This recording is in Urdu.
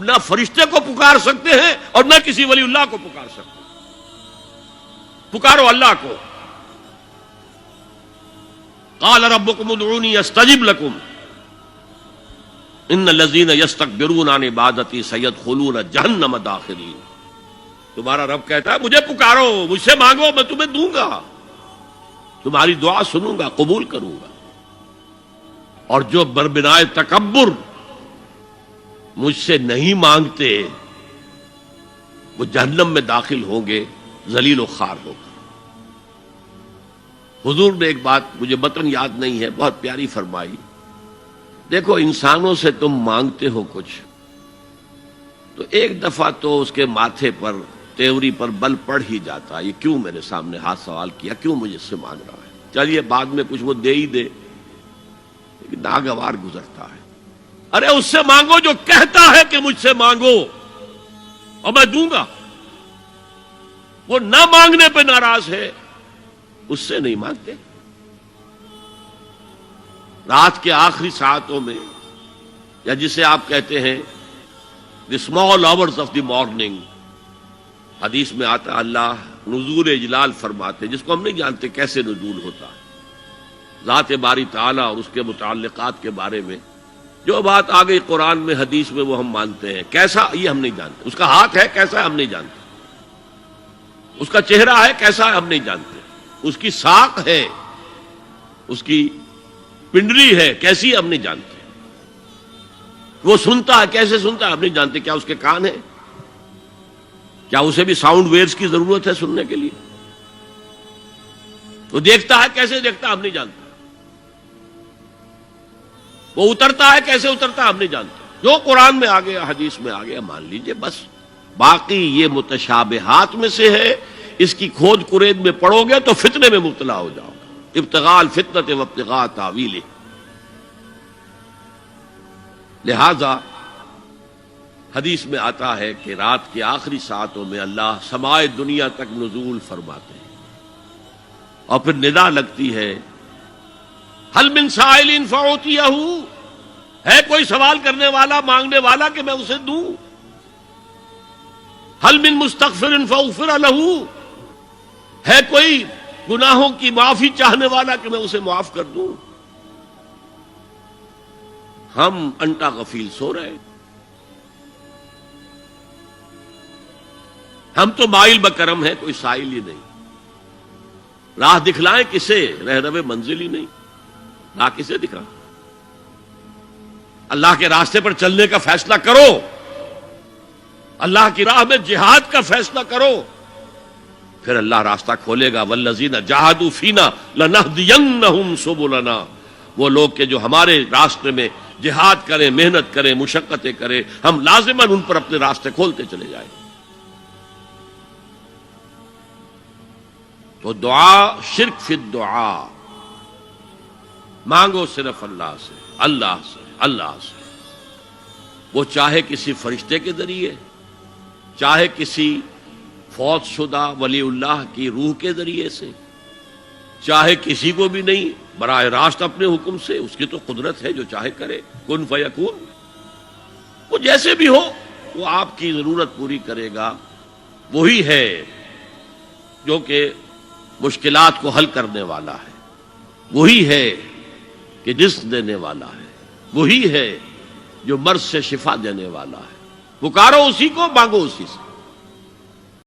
نہ فرشتے کو پکار سکتے ہیں اور نہ کسی ولی اللہ کو پکار سکتے ہیں. پکارو اللہ کو. قال ربکم ادعونی استجب لکم ان الذین یستکبرون عن عبادتی سیدخلون جہنم داخرین. تمہارا رب کہتا ہے مجھے پکارو، مجھ سے مانگو، میں تمہیں دوں گا، تمہاری دعا سنوں گا، قبول کروں گا. اور جو بربنائے تکبر مجھ سے نہیں مانگتے وہ جہنم میں داخل ہوں گے، ذلیل و خوار ہو کر. حضور نے ایک بات مجھے متن یاد نہیں ہے، بہت پیاری فرمائی. دیکھو انسانوں سے تم مانگتے ہو کچھ تو ایک دفعہ تو اس کے ماتھے پر تیوری پر بل پڑ ہی جاتا ہے، یہ کیوں میرے سامنے ہاتھ سوال کیا، کیوں مجھے سے مانگ رہا ہے، چلیے بعد میں کچھ وہ دے ہی دے. لیکن ناگوار گزرتا ہے. ارے اس سے مانگو جو کہتا ہے کہ مجھ سے مانگو اور میں دوں گا. وہ نہ مانگنے پہ ناراض ہے، اس سے نہیں مانگتے. رات کے آخری ساعتوں میں، یا جسے آپ کہتے ہیں the small hours of the morning, حدیث میں آتا اللہ نزول اجلال فرماتے، جس کو ہم نہیں جانتے کیسے نزول ہوتا ہے. ذات باری تعالیٰ اور اس کے متعلقات کے بارے میں جو بات آ گئی قرآن میں حدیث میں وہ ہم مانتے ہیں. کیسا یہ ہم نہیں جانتے. اس کا ہاتھ ہے کیسا ہم نہیں جانتے. اس کا چہرہ ہے کیسا ہم نہیں جانتے. اس کی ساق ہے، اس کی پنڈلی ہے کیسی ہم نہیں جانتے. وہ سنتا ہے کیسے سنتا ہے ہم نہیں جانتے. کیا اس کے کان ہیں؟ کیا اسے بھی ساؤنڈ ویوز کی ضرورت ہے سننے کے لیے؟ وہ دیکھتا ہے کیسے دیکھتا ہم نہیں جانتے. وہ اترتا ہے کیسے اترتا ہم نہیں جانتے. جو قرآن میں آ گیا حدیث میں آ گیا مان لیجئے بس. باقی یہ متشابہات میں سے ہے، اس کی کھود کرید میں پڑو گے تو فتنے میں مبتلا ہو جاؤ گے. ابتغاء الفتنۃ وابتغاء تاویلہ. لہذا حدیث میں آتا ہے کہ رات کے آخری ساعتوں میں اللہ سمائے دنیا تک نزول فرماتے ہیں اور پھر ندا لگتی ہے حل من سائل فاعطیہ، ہے کوئی سوال کرنے والا مانگنے والا کہ میں اسے دوں. حل من مستغفر فاغفر لہ، ہے کوئی گناہوں کی معافی چاہنے والا کہ میں اسے معاف کر دوں. ہم انٹا غفیل سو رہے ہیں. ہم تو مائل بکرم ہیں، کوئی سائل ہی نہیں. راہ دکھلائیں کسے، رہنما منزل ہی نہیں. راہ کسے دکھا؟ اللہ کے راستے پر چلنے کا فیصلہ کرو، اللہ کی راہ میں جہاد کا فیصلہ کرو، پھر اللہ راستہ کھولے گا. والذین جاہدوا فینا لنہدینہم سبلنا. وہ لوگ کہ جو ہمارے راستے میں جہاد کریں، محنت کریں، مشقتیں کریں، ہم لازماً ان پر اپنے راستے کھولتے چلے جائیں. تو دعا شرک فی الدعا. مانگو صرف اللہ سے، اللہ سے، اللہ سے. وہ چاہے کسی فرشتے کے ذریعے، چاہے کسی فوت شدہ ولی اللہ کی روح کے ذریعے سے، چاہے کسی کو بھی نہیں، براہ راست اپنے حکم سے. اس کی تو قدرت ہے، جو چاہے کرے. کن فیکون. وہ جیسے بھی ہو وہ آپ کی ضرورت پوری کرے گا. وہی ہے جو کہ مشکلات کو حل کرنے والا ہے، وہی ہے کہ رزق دینے والا ہے، وہی ہے جو مرض سے شفا دینے والا ہے. پکارو اسی کو، مانگو اسی سے.